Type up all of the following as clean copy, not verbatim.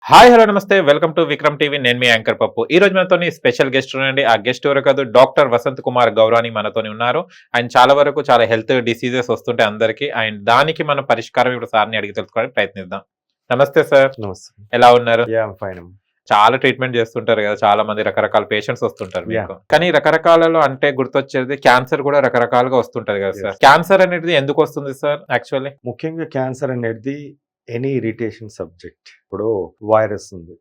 Hi hello నమస్తే welcome to Vikram TV. నేను మీ anchor పప్పు. ఈ రోజు మనతోని స్పెషల్ గెస్ట్ ఉన్నారండి. ఆ గెస్ట్ ఎవరో కాదు, డాక్టర్ వసంత్ కుమార్ గౌరాని మనతోని ఉన్నారు. ఆయన చాలా వరకు చాలా హెల్త్ డిసీజెస్ వస్తుంటాయి అందరికి. అండ్ దానికి మనం పరిష్కారం ఇప్పుడు సార్ని అడిగి తెలుసుకోవడానికి ప్రయత్నిద్దాం. నమస్తే సార్, నమస్తే. ఎలా ఉన్నారు? యాహ్! ఫైన్. చాలా ట్రీట్మెంట్ చేస్తుంటారు కదా, చాలా మంది రకరకాల పేషెంట్స్ వస్తుంటారు యాహ్! మీకు. కానీ రకరకాలలో అంటే గుర్తొచ్చేది క్యాన్సర్ కూడా రకరకాలుగా వస్తుంటది కదా సార్. యెస్. క్యాన్సర్ అనేది ఎందుకు వస్తుంది సార్ యాక్చువల్లీ? ముఖ్యంగా క్యాన్సర్ అనేది ఎనీ ఇరిటేషన్ సబ్జెక్ట్. ఇప్పుడు వైరస్ ఉంది.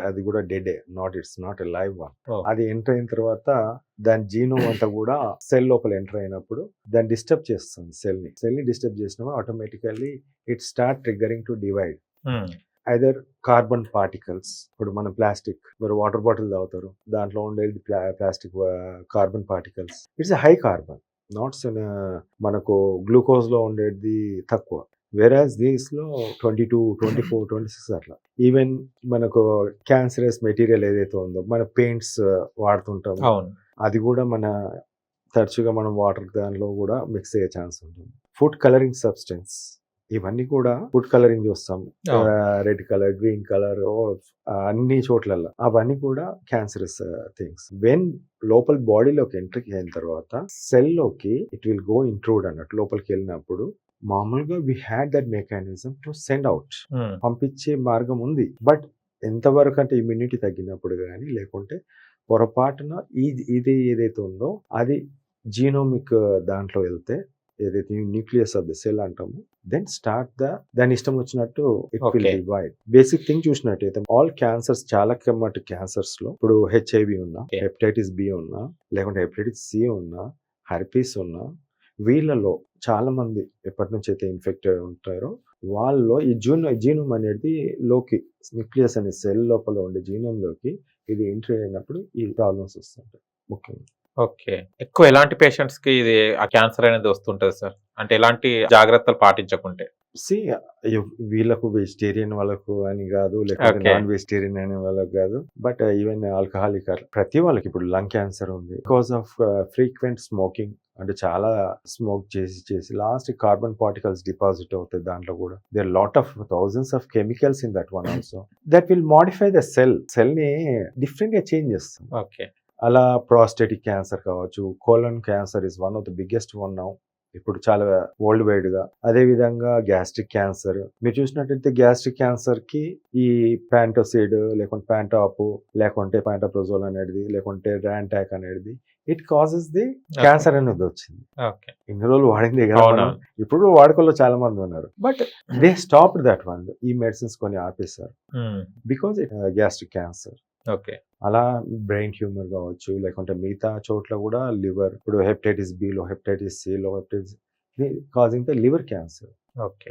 అది కూడా డెడే. It's not a live one. Oh. అది ఎంటర్ అయిన తర్వాత దాని జీనోమ్ అంతా కూడా సెల్ లోపల ఎంటర్ అయినప్పుడు దాన్ని డిస్టర్బ్ చేస్తుంది. సెల్ ని డిస్టర్బ్ చేసినప్పుడు automatically it start triggering to divide. Either carbon particles. ఇప్పుడు మన ప్లాస్టిక్, మీరు వాటర్ బాటిల్ తాగుతారు, దాంట్లో ఉండేది plastic carbon particles. It's high carbon. నాట్స్ మనకు గ్లూకోజ్ లో ఉండేది తక్కువ. వెరాజ్ దీస్ లో 22, 24, 26 అట్లా. ఈవెన్ మనకు క్యాన్సరస్ మెటీరియల్ ఏదైతే ఉందో, మన పెయింట్స్ వాడుతుంటాం, అది కూడా మన తరచుగా మనం వాటర్ దానిలో కూడా మిక్స్ అయ్యే ఛాన్స్ ఉంటుంది. ఫుడ్ కలరింగ్ సబ్స్టెన్స్, ఇవన్నీ కూడా ఫుడ్ కలరింగ్ చూస్తాం, రెడ్ కలర్, గ్రీన్ కలర్, అన్ని చోట్ల అవన్నీ కూడా క్యాన్సరస్ థింగ్స్. వెన్ లోపల బాడీలోకి ఎంట్రీ అయిన తర్వాత సెల్ లోకి ఇట్ విల్ గో ఇంట్రూడ్ అన్నట్టు. లోపలికి వెళ్ళినప్పుడు మామూలుగా we had that mechanism to send out, పంపించే మార్గం ఉంది. బట్ ఎంతవరకు అంటే ఇమ్యూనిటీ తగ్గినప్పుడు కానీ, లేకుంటే పొరపాటున ఇది ఏదైతే ఉందో అది జీనోమిక్ దాంట్లో వెళ్తే, ఏదైతే న్యూక్లియస్ ఆఫ్ ద సెల్ అంటాము, దెన్ స్టార్ట్ దాని ఇష్టం వచ్చినట్టు it will divide. Basic thing చూసినట్టయితే ఆల్ క్యాన్సర్స్, చాలా మటు క్యాన్సర్స్ లో ఇప్పుడు హెచ్ఐవి ఉన్నా, హెపటైటిస్ బి ఉన్నా, లేకుంటే హెపటైటిస్ సి ఉన్నా, హెర్పీస్ ఉన్నా, వీళ్ళలో చాలా మంది ఎప్పటి నుంచి అయితే ఇన్ఫెక్ట్ అయి ఉంటారో వాళ్ళలో ఈ జీనోమ్ అనేది లోకి, న్యూక్లియస్ అనే సెల్ లోపల ఉండే జీనోమ్ లోకి ఇది ఎంట్రీ అయినప్పుడు ఈ ప్రాబ్లమ్స్ వస్తుంటాయి ముఖ్యంగా. ఓకే. ఎక్కువ ఎలాంటి పేషెంట్స్ కి ఇది ఆ క్యాన్సర్ అనేది వస్తుంటది సార్? అంటే ఎలాంటి జాగ్రత్తలు పాటించకుంటే? వీళ్ళకు వెజిటేరియన్ వాళ్ళకు అని కాదు, లేకపోతే నాన్ వెజిటేరియన్ అనే వాళ్ళకు కాదు, బట్ ఈవెన్ ఆల్కహాలిక్ ప్రతి వాళ్ళకి. ఇప్పుడు లంగ్ క్యాన్సర్ ఉంది బికాస్ ఆఫ్ ఫ్రీక్వెంట్ స్మోకింగ్. అంటే చాలా స్మోక్ చేసి లాస్ట్ కార్బన్ పార్టికల్స్ డిపాజిట్ అవుతాయి దాంట్లో కూడా. There lot of thousands of chemicals in that one also that will modify the cell ని డిఫరెంట్ గా చేంజ్ చేస్తుంది. ఓకే. అలా ప్రాస్టేటిక్ క్యాన్సర్ కావచ్చు, colon cancer is one of the biggest one now, ఇప్పుడు చాలా వరల్డ్ వైడ్ గా. అదే విధంగా గ్యాస్ట్రిక్ క్యాన్సర్, మీరు చూసినట్టయితే గ్యాస్ట్రిక్ క్యాన్సర్ కి ఈ ప్యాంటోసిడ్, లేకుంటే ప్యాంటాప్, లేకుంటే ప్యాంటాప్రోజోల్ అనేది, లేకుంటే ర్యాంటాక్ అనేది, ఇట్ కాజెస్ ది క్యాన్సర్ అనేది వచ్చింది. ఇన్ని రోజులు వాడింది కదా, ఇప్పుడు వాడుకలో చాలా మంది ఉన్నారు, but they stop that one. ఈ మెడిసిన్స్ కొన్ని ఆపేశారు బికాజ్ గ్యాస్ట్రిక్ క్యాన్సర్. ఓకే. అలా బ్రెయిన్ ట్యూమర్ కావచ్చు, లేకుంటే మిగతా చోట్ల కూడా లివర్, ఇప్పుడు హెపటైటిస్ బి లో, హెపటైటిస్ సి లో, hepatitis causing the liver cancer. Okay.